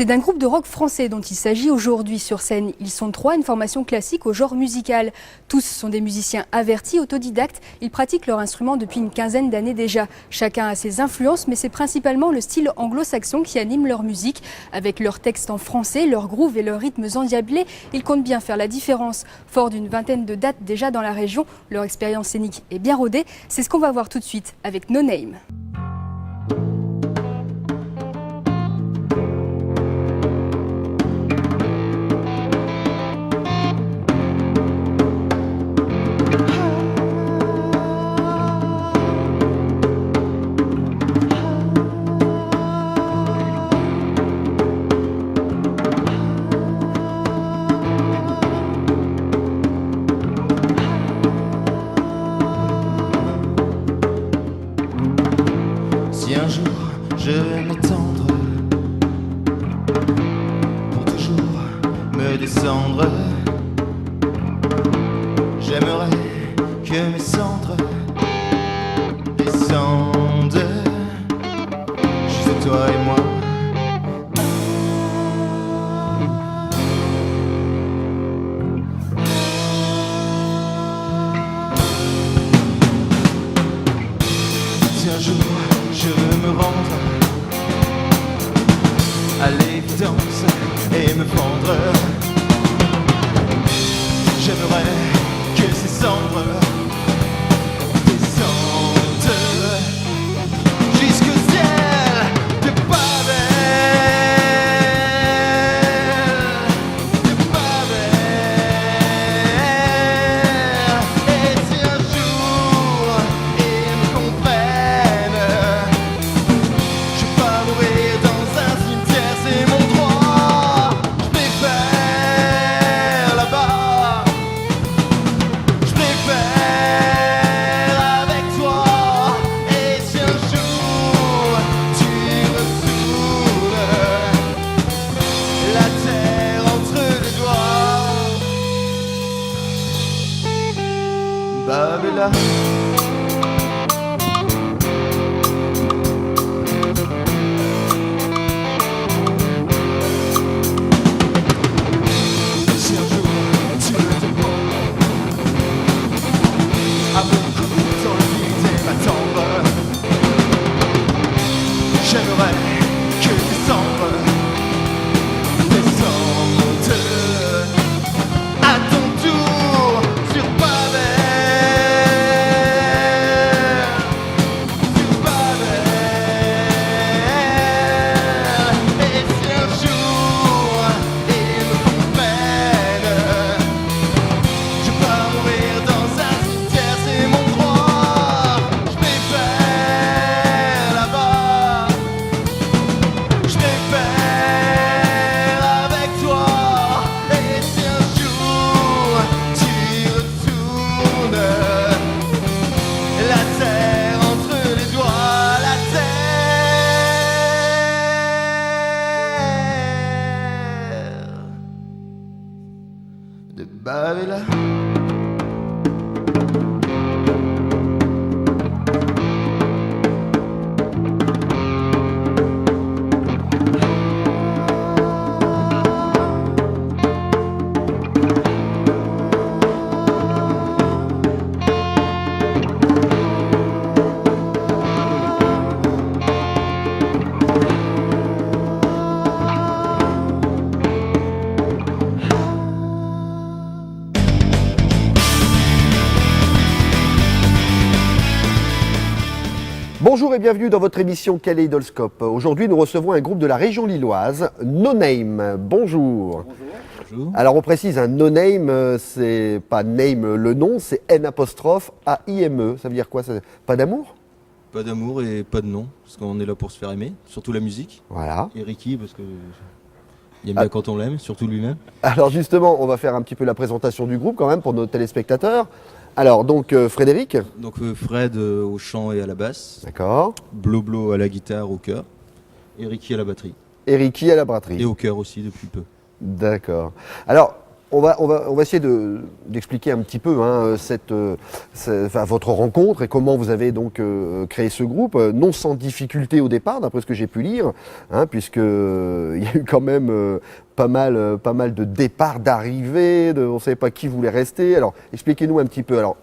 C'est d'un groupe de rock français dont il s'agit aujourd'hui sur scène. Ils sont 3, une formation classique au genre musical. Tous sont des musiciens avertis, autodidactes. Ils pratiquent leur instrument depuis une quinzaine d'années déjà. Chacun a ses influences, mais c'est principalement le style anglo-saxon qui anime leur musique. Avec leurs textes en français, leurs grooves et leurs rythmes endiablés, ils comptent bien faire la différence. Fort d'une vingtaine de dates déjà dans la région, leur expérience scénique est bien rodée. C'est ce qu'on va voir tout de suite avec No Name. Si un jour je vais m'étendre, pour toujours me descendre, j'aimerais que mes cendres descendent juste toi et moi. Si un jour je veux me rendre à l'évidence et me fendre, j'aimerais que ces cendres descendent jusqu'au ciel de Babel, de Babel. Et si un jour ils me comprennent, je vais pas mourir dans un cimetière, c'est mon droit. Je préfère là-bas, je préfère avec toi. Et si un jour tu retournes la terre entre les doigts, Babylone. Si un jour tu veux te prendre à mon cou dans le vide et m'attendre, j'aimerais que tes cendres descendent à ton tour sur Babel, sur Babel. Et si un jour ils me comprennent, je vais pas mourir dans un cimetière, c'est mon droit. Je préfère là-bas, je préfère avec toi. Et si un jour tu retournes la terre entre les doigts, la terre de Babylone. Bonjour et bienvenue dans votre émission Kaléidoscope. Aujourd'hui, nous recevons un groupe de la région lilloise, No Name. Bonjour. Bonjour. Alors, on précise, un No Name, c'est pas name le nom, c'est N'-A-I-M-E. Ça veut dire quoi? Pas d'amour? Pas d'amour et pas de nom, parce qu'on est là pour se faire aimer, surtout la musique. Voilà. Et Ricky, parce que il aime bien quand on l'aime, surtout lui-même. Alors justement, on va faire un petit peu la présentation du groupe quand même pour nos téléspectateurs. Alors donc Frédéric, Donc Fred au chant et à la basse, d'accord, Bloblo à la guitare, au chœur, et Ricky à la batterie. et Ricky à la batterie. Et au chœur aussi depuis peu. D'accord. Alors, on va essayer d'expliquer un petit peu hein, votre rencontre et comment vous avez donc créé ce groupe, non sans difficulté au départ, d'après ce que j'ai pu lire, hein, puisque il y a eu quand même pas mal de départs, d'arrivées, on ne savait pas qui voulait rester. Alors, expliquez-nous un petit peu. Alors,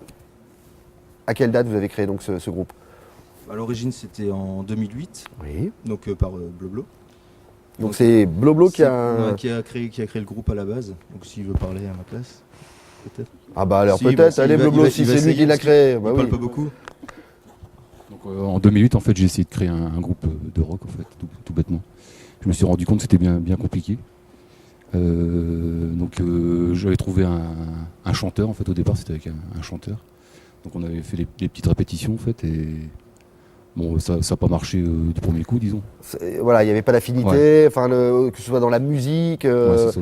à quelle date vous avez créé donc ce groupe? À l'origine, c'était en 2008, Oui. donc par Bloblo. Donc c'est Bloblo qui a... qui a créé le groupe à la base. Donc s'il veut parler à ma place, peut-être. Ah bah alors Si, peut-être, si, allez il va- Bloblo, il va- si il va c'est lui essayer, qui l'a parce créé. Il Bah parle oui. pas beaucoup. Donc, en 2008, en fait, j'ai essayé de créer un groupe de rock, en fait, tout bêtement. Je me suis rendu compte que c'était bien compliqué. Donc j'avais trouvé un chanteur, en fait, au départ, c'était avec un chanteur. Donc on avait fait des petites répétitions, en fait, et bon, ça n'a pas marché du premier coup, disons. Voilà, il n'y avait pas d'affinité, enfin, que ce soit dans la musique. Ouais, c'est ça.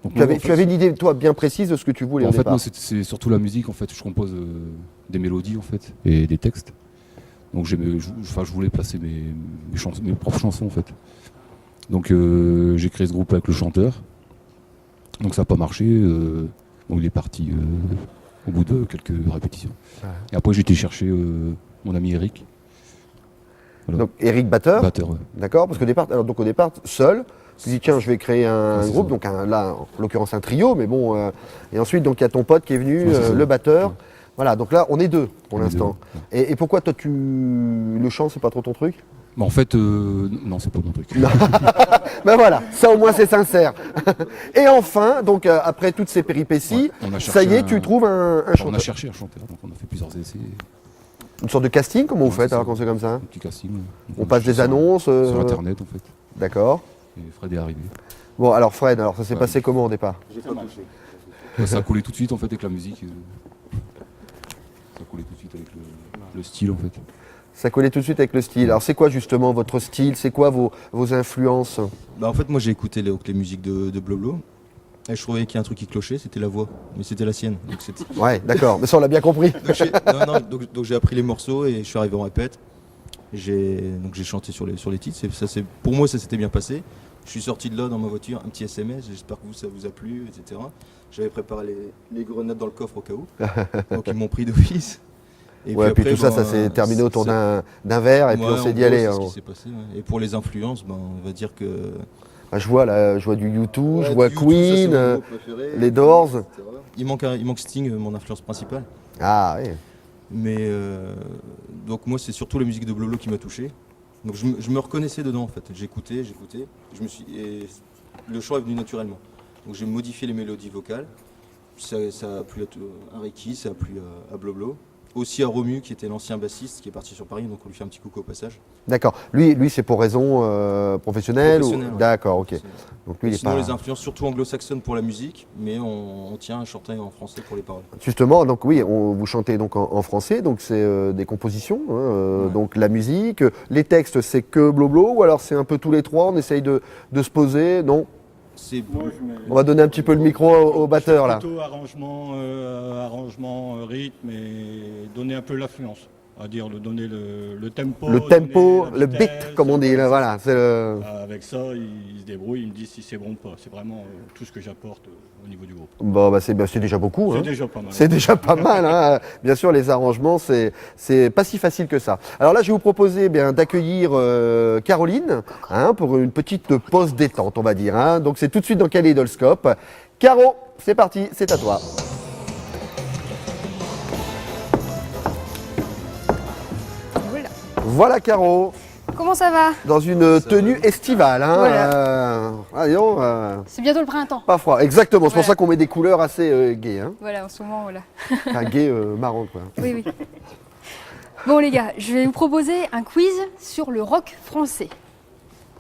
Donc, Tu moi, avais, en fait, tu avais une idée, toi, bien précise de ce que tu voulais en au fait, départ. moi, c'est surtout la musique, en fait. Je compose des mélodies, en fait, et des textes. Donc je voulais placer mes propres chansons, en fait. Donc j'ai créé ce groupe avec le chanteur. Donc ça n'a pas marché. Donc il est parti au bout de quelques répétitions. Ouais. Et après j'ai été chercher mon ami Eric. Voilà. Donc Eric Batteur, Batteur, ouais. d'accord, parce qu'au départ, au départ, seul, tu dis tiens, je vais créer un Ouais, c'est groupe, ça. donc là, en l'occurrence un trio, mais bon, et ensuite donc il y a ton pote qui est venu, Ouais, c'est ça. le batteur. Ouais. Voilà, donc là on est deux pour On est l'instant. deux, Et pourquoi toi le chant c'est pas trop ton truc? Mais en fait, non, c'est pas mon truc. Ben voilà, ça au moins c'est sincère. Et enfin, donc après toutes ces péripéties, Ouais, on a ça cherché y est, tu trouves un on a chanteur. cherché un chanteur, donc on a fait plusieurs essais. Une sorte de casting, comment vous Ouais, faites c'est alors ça. quand c'est comme ça? Un petit casting. Donc, On a passe cherché des annonces sur internet, en fait. D'accord. Et Fred est arrivé. Bon alors Fred, alors ça s'est Ouais. passé comment au départ? Ça a collé tout de suite en fait avec la musique. Ça a collé tout de suite avec le style en fait. Ça collait tout de suite avec le style. Alors c'est quoi justement votre style? C'est quoi vos influences? Bah, en fait, moi j'ai écouté les musiques de Bloblo. Et je trouvais qu'il y a un truc qui clochait, c'était la voix. Mais c'était la sienne. Donc c'était- Ouais, d'accord, mais ça on l'a bien compris. donc j'ai appris les morceaux et je suis arrivé en répète. Donc j'ai chanté sur les titres. Pour moi, ça s'était bien passé. Je suis sorti de là dans ma voiture, un petit SMS. J'espère que ça vous a plu, etc. J'avais préparé les grenades dans le coffre au cas où. Donc ils m'ont pris d'office. Et Ouais, puis après, tout ça, bon, ça s'est terminé autour ça- d'un verre et puis Ouais, on s'est en dit gros, allez. c'est ce qui s'est passé, ouais. Et pour les influences, on va dire que. Je vois là, je vois du U2, je Ouais, vois du U2, ça, c'est Queen, mon groupe préféré, les Doors. etc. Il manque Sting, mon influence principale. Ah oui. Mais donc moi, c'est surtout la musique de Bloblo qui m'a touché. Donc je me reconnaissais dedans en fait. J'écoutais. Et le choix est venu naturellement. Donc j'ai modifié les mélodies vocales. Ça a plu à Ricky, ça a plu à Bloblo. Aussi à Romu qui était l'ancien bassiste qui est parti sur Paris, donc on lui fait un petit coucou au passage. D'accord. Lui c'est pour raison professionnelle ou... Professionnelle, ouais. D'accord, ok. C'est- Donc lui il est Sinon pas. les influences surtout anglo-saxonnes pour la musique, mais on tient à chanter en français pour les paroles. Justement, donc oui, vous chantez donc en français, donc c'est des compositions, hein, Ouais. donc la musique, les textes c'est que Bloblo ou alors c'est un peu tous les trois, on essaye de se poser, non? C'est On va donner un petit peu le micro au batteur là. Plutôt arrangement, rythme et donner un peu l'affluence. On va dire de donner le tempo. Le tempo, donner la le vitesse, beat comme on dit, là, voilà. C'est le... Avec ça, il se débrouille, il me dit si c'est bon ou pas. C'est vraiment tout ce que j'apporte au niveau du groupe. Bon, bah, c'est déjà beaucoup. C'est Hein. déjà pas mal. C'est déjà pas mal. Hein. Bien sûr, les arrangements, c'est pas si facile que ça. Alors là, je vais vous proposer eh bien d'accueillir Caroline hein, pour une petite pause détente, on va dire. Hein. Donc c'est tout de suite dans Kaleidoscope. Caro, c'est parti, c'est à toi. Voilà. Voilà Caro, Comment ça va? dans une tenue estivale. Hein. Voilà. Dis donc, C'est bientôt le printemps. pas froid. Exactement, c'est pour Voilà. ça qu'on met des couleurs assez gaies. Hein. Voilà, en ce moment, voilà. Enfin, gaies, marrantes quoi. Oui, oui. Bon les gars, je vais vous proposer un quiz sur le rock français.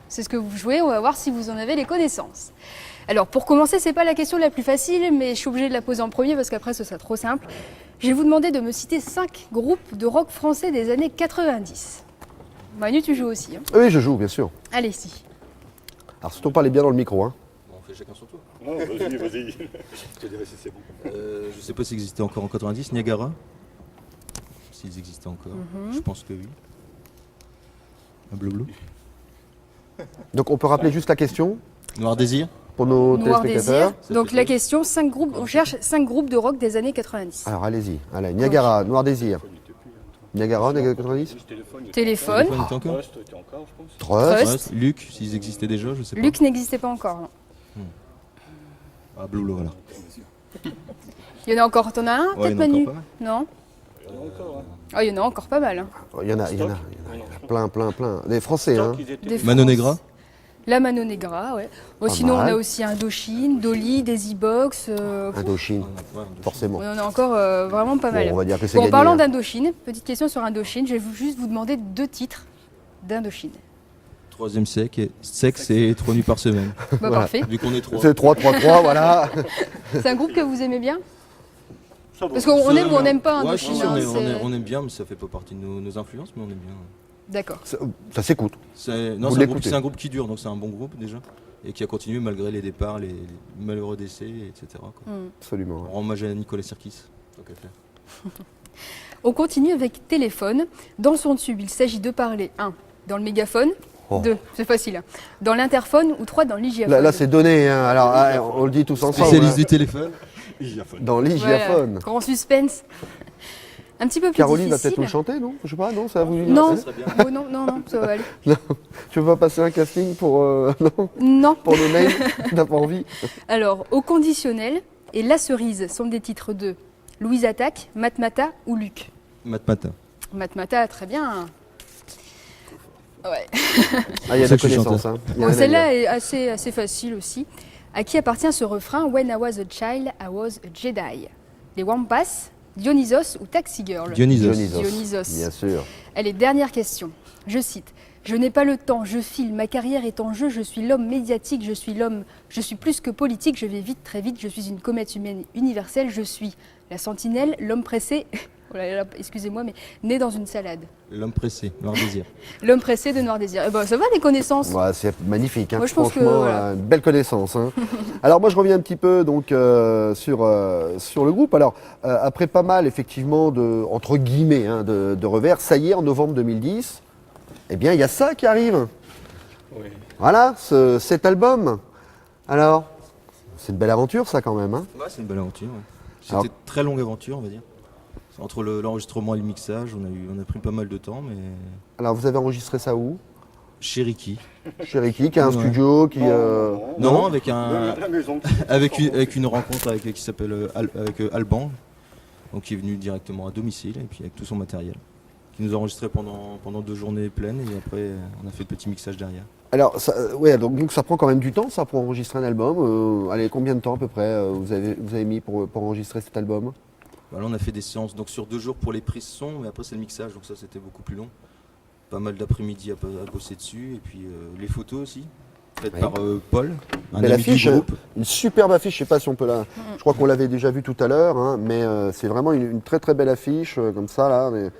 C'est ce que vous jouez, on va voir si vous en avez les connaissances. Alors pour commencer, c'est pas la question la plus facile, mais je suis obligée de la poser en premier parce qu'après ce sera trop simple. Je vais vous demander de me citer 5 groupes de rock français des années 90. Manu, tu joues aussi. Hein. Oui, je joue, bien sûr. Allez, si. Alors surtout parlez bien dans le micro. Hein. on fait chacun son tour. Vas-y. Je te dirai si c'est bon. Je sais pas s'ils existaient encore en 90, Niagara. S'ils existaient encore, je pense que oui. Un Bleu. Donc on peut rappeler juste la question. Noir Désir. pour nos Noir téléspectateurs. Désir. Donc la question, on cherche 5 groupes de rock des années 90. Alors allez-y. Allez, Niagara, Noir Désir. Niagara, Niagara 90. Téléphone. Téléphone était encore Rust était encore, je pense. Trust. Trust. Luc, s'ils existaient déjà, je sais pas. Luc n'existait pas encore. Non. Ah, Blue alors. Il y en a encore, t'en as un Ouais, peut-être il y en a Manu? encore pas mal. Non. Il y en a encore, hein. Ah, il y en a encore pas mal. Hein. Oh, il y en a Ouais, non, je pense plein. Des Français, hein. qu'ils étaient- Des Mano Negra. La Mano Negra, ouais. Bon, Pas sinon, mal. on a aussi Indochine, Dolly, Daisy Box. Indochine, Ouais, forcément. On en a encore vraiment pas mal. Bon, on va dire que c'est Bon, en gagné. parlant hein. d'Indochine, petite question sur Indochine, je vais juste vous demander 2 titres d'Indochine. Troisième sexe et 3 nuits par semaine. Bah, parfait. Vu qu'on est 3. C'est 3-3-3, voilà. C'est un groupe que vous aimez bien? Ça va. Parce qu'on aime ou on n'aime pas Ouais, Indochine. si, hein, on c'est- aime bien, mais ça fait pas partie de nos influences, mais on aime bien. D'accord. Ça s'écoute. Non, Vous c'est un, groupe, l'écoutez. c'est un groupe qui dure, donc c'est un bon groupe déjà. Et qui a continué malgré les départs, les malheureux décès, etc. quoi. Absolument. On rend hommage à Nicolas Sirkis. Tant qu'à faire. On continue avec téléphone. Dans son tube, il s'agit de parler 1. Dans le mégaphone. Oh. 2. C'est facile. Hein. Dans l'interphone ou 3 dans l'hygiaphone. Là c'est donné, hein. Alors on le dit tous ensemble. Spécialiste hein. du téléphone. Dans l'hygiaphone. Voilà. Grand suspense. Un petit peu plus Caroline va difficile. peut-être nous chanter, non? Je sais pas, non, ça vous Non. Ça serait bien. Oh, non, ça va aller. Tu veux pas passer un casting pour non, Non. pour nos mails? T'as pas envie? Alors, au conditionnel et La Cerise sont des titres de Louise Attaque, Matmata ou Luc. Matin. Matmata, très bien. Ouais. Ah, il y a de Ça, la je suis connaissance, hein. Il y a Bon, rien à celle-là dire. est assez facile aussi. À qui appartient ce refrain When I was a child, I was a Jedi? Les Wampas, Dionysos ou Taxi Girl? Dionysos. Dionysos. Bien sûr. Allez, dernière question. Je cite. Je n'ai pas le temps, je file, ma carrière est en jeu, je suis l'homme médiatique, je suis plus que politique, je vais vite, très vite, je suis une comète humaine universelle, je suis la sentinelle, l'homme pressé, oh là là, excusez-moi, mais né dans une salade. L'homme pressé, Noir Désir. L'homme pressé de Noir Désir. Eh ben, ça va les connaissances? Ouais, c'est magnifique, hein. Moi, je pense que, franchement, voilà. une belle connaissance. Hein. Alors moi je reviens un petit peu donc sur le groupe. Alors après pas mal effectivement de entre guillemets hein, de revers, ça y est en novembre 2010, eh bien il y a ça qui arrive. Oui. Voilà, cet album. Alors c'est une belle aventure ça quand même. Hein. Ouais, c'est une belle aventure. Ouais. C'était Alors- une très longue aventure, on va dire. Entre l'enregistrement et le mixage, on a pris pas mal de temps, mais Alors vous avez enregistré ça où? chez Ricky. Chez Ricky, qui a un Ouais. studio, qui. Non, avec un, La maison. avec une rencontre qui s'appelle Alban, donc qui est venu directement à domicile et puis avec tout son matériel, qui nous a enregistré pendant 2 journées pleines et après on a fait le petit mixage derrière. Alors, ouais, donc ça prend quand même du temps, ça, pour enregistrer un album. Allez, combien de temps à peu près vous avez mis pour enregistrer cet album? Voilà, on a fait des séances donc sur 2 jours pour les prises son, mais après c'est le mixage, donc ça c'était beaucoup plus long. Pas mal d'après-midi à bosser dessus et puis les photos aussi, faites Ouais. par Paul, un Belle ami affiche, du groupe. une superbe affiche, je sais pas si on peut la. Je crois qu'on l'avait déjà vue tout à l'heure, hein, mais c'est vraiment une très très belle affiche, comme ça, là, mais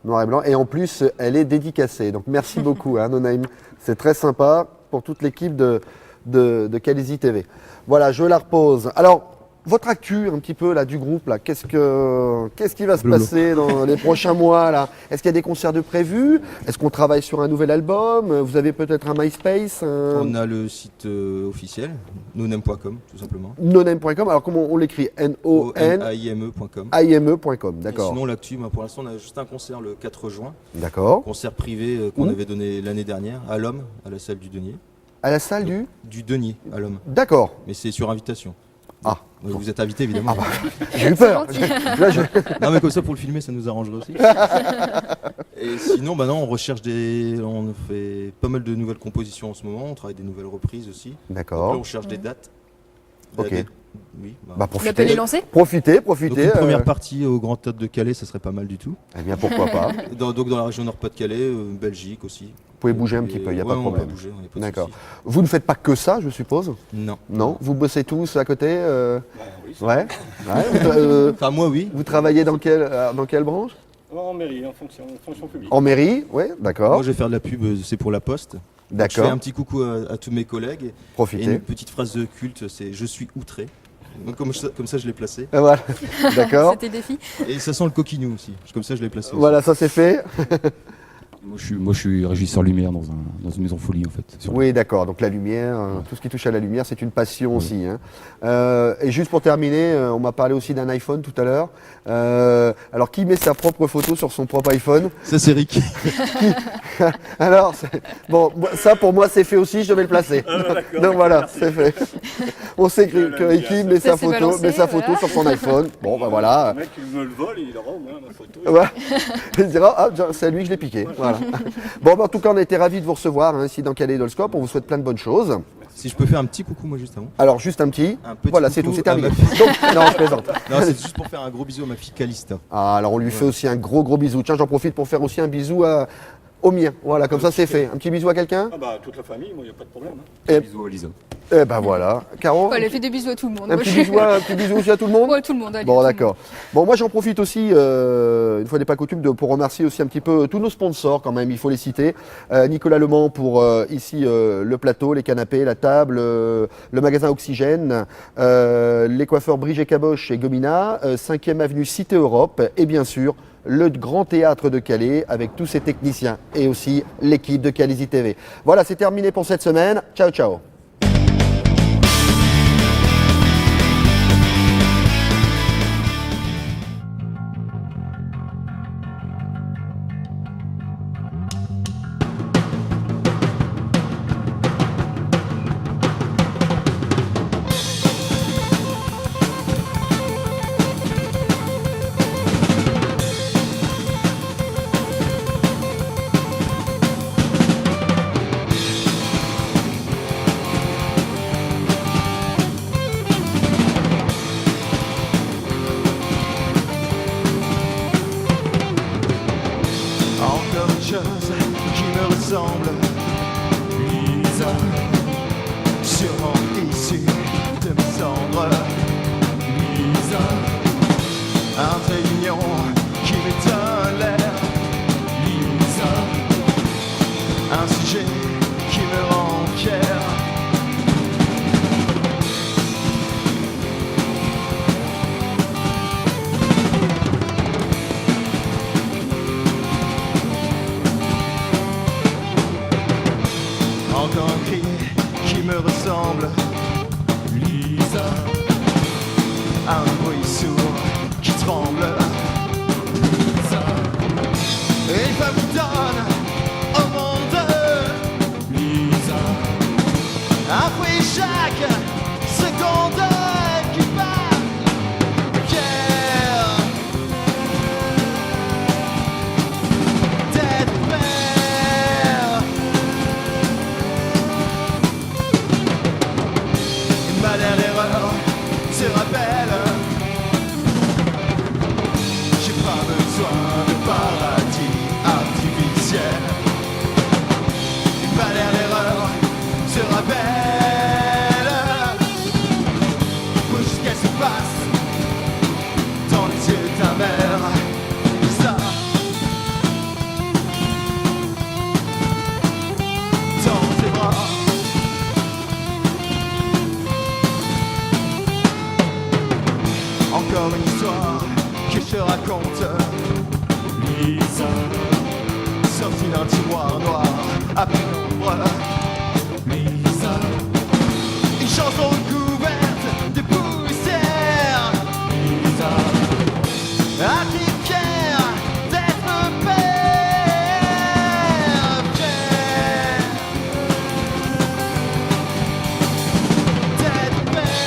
noir et blanc. Et en plus, elle est dédicacée. Donc merci beaucoup, hein, Nonaim. C'est très sympa pour toute l'équipe de Calaisie TV. Voilà, je la repose. Alors, votre actu un petit peu là du groupe là, qu'est-ce qui va se Blolo. passer dans les prochains mois là? Est-ce qu'il y a des concerts de prévus? Est-ce qu'on travaille sur un nouvel album? Vous avez peut-être un MySpace? On a le site officiel, nonem.com tout simplement. Nonem.com, alors comment on l'écrit? ONAIME.com. N-O-N-A-I-M-E.com, Et d'accord. sinon l'actu, pour l'instant on a juste un concert le 4 juin, D'accord. concert privé qu'on Où avait donné l'année dernière à l'Homme, à la salle du Denier. À la salle du? Du Denier à l'Homme, D'accord. mais c'est sur invitation. Ah. Oui, vous êtes invité évidemment. J'ai eu peur. gentil. Là, je- Non mais comme ça pour le filmer ça nous arrangerait aussi. Et sinon non, on on fait pas mal de nouvelles compositions en ce moment, on travaille des nouvelles reprises aussi. Donc là D'accord. on cherche des dates. Ok. Oui. Bah, Vous l'appelez profitez. lancé? Profitez, Donc profitez. une première partie au Grand Théâtre de Calais, ça serait pas mal du tout. Eh bien, pourquoi pas. Donc dans la région Nord-Pas-de-Calais, Belgique aussi. Vous pouvez bouger un petit peu, il n'y a Ouais, pas de on peut problème. bouger, y a pas de D'accord. souci. Vous ne faites pas que ça, je suppose? Non. Non? Vous bossez tous à côté Oui, Ouais. Ouais. Enfin moi oui. Vous travaillez dans quelle branche? en mairie, en fonction publique. En mairie? Oui, d'accord. Moi je vais faire de la pub, c'est pour la Poste. Je fais D'accord. un petit coucou à tous mes collègues. Et une Profitez. petite phrase de culte, c'est je suis outré. Donc comme ça je l'ai placé. Et voilà. D'accord. C'était défi. Et ça sent le coquinou aussi. Comme ça je l'ai placé. aussi. Voilà, ça c'est fait. Moi, je suis régisseur lumière dans une maison folie, en fait. Oui, d'accord. Donc la lumière, tout ce qui touche à la lumière, c'est une passion aussi. Hein. Et juste pour terminer, on m'a parlé aussi d'un iPhone tout à l'heure. Alors, qui met sa propre photo sur son propre iPhone? Ça, c'est Rick. Alors, bon, ça pour moi, c'est fait aussi, je devais le placer. Donc voilà, c'est fait. On sait que Ricky met sa s'est photo, balancé, voilà. sur son iPhone. Bon, ben voilà. Le mec, il me le vole, il le rend, hein, ma photo. Ouais. Il dira, ah, c'est à lui que je l'ai piqué. Voilà. Bon, en tout cas, on a été ravis de vous recevoir ici dans Kaléidoscope. On vous souhaite plein de bonnes choses. Si je peux faire un petit coucou, moi, juste avant. Alors, juste un petit. Voilà, c'est tout, coucou c'est terminé. à ma fille. Donc, non, je plaisante. Non, c'est juste pour faire un gros bisou à ma fille Calista. Ah, alors, on lui fait aussi un gros bisou. Tiens, j'en profite pour faire aussi un bisou au mien. Voilà, comme ça, c'est fait. Un petit bisou à quelqu'un? Ah bah, toute la famille, moi, il n'y a pas de problème. Hein. Et, Bisous à Lisa. eh ben voilà. Caro? Elle a fait des bisous à tout le monde. Un petit bisou aussi à tout le monde? Ouais, tout le monde. Allez, Bon, tout le d'accord. Bon, moi, j'en profite aussi, une fois n'est pas coutume, pour remercier aussi un petit peu tous nos sponsors, quand même, il faut les citer. Nicolas Lemans pour ici le plateau, les canapés, la table, le magasin Oxygène, les coiffeurs Brigitte et Caboche et Gomina, 5e avenue Cité Europe, et bien sûr, le Grand Théâtre de Calais avec tous ses techniciens et aussi l'équipe de Calaisie TV. Voilà, c'est terminé pour cette semaine. Ciao, ciao. Encore une chose qui me ressemble, Lisa, sûrement issue de mes cendres. Lisa, un trait mignon qui m'étonne l'air. Lisa, un sujet qui me rend fier. Encore un cri qui me ressemble, Lisa, un bruit sourd qui tremble, Lisa, et ça vous donne au monde, Lisa, après chaque seconde qui passe, fier d'être mère. Ma dernière erreur se rappelle. J'ai pas besoin de paradis artificiel. Ma dernière erreur se rappelle. Faut juste qu'elle se passe dans les yeux de ta mère. Ça, dans tes bras. Encore une histoire que je te raconte, Lisa, sortie d'un tiroir noir à pénombre. Lisa, une chanson couverte de poussière. Lisa, à qui fier d'être père, fier d'être père.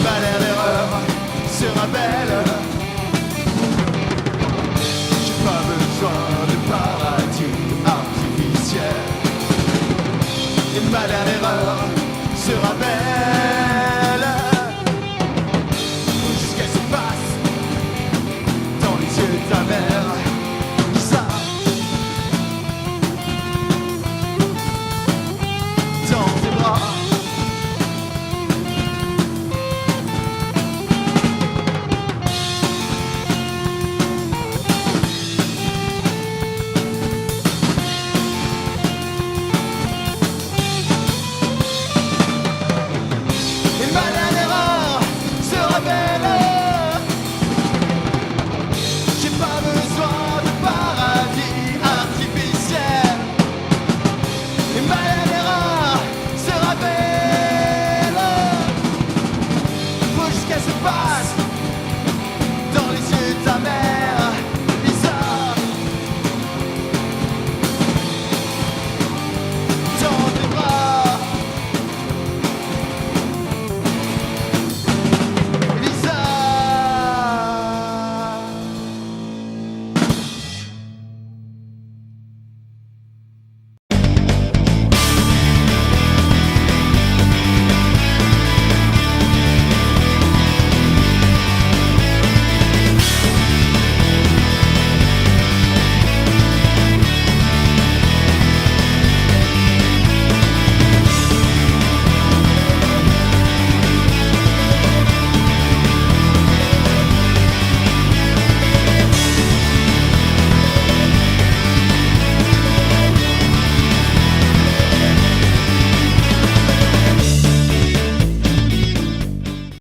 Ma dernière erreur se rappelle. J'ai pas besoin de paradis artificiel. Et ma dernière erreur se rappelle.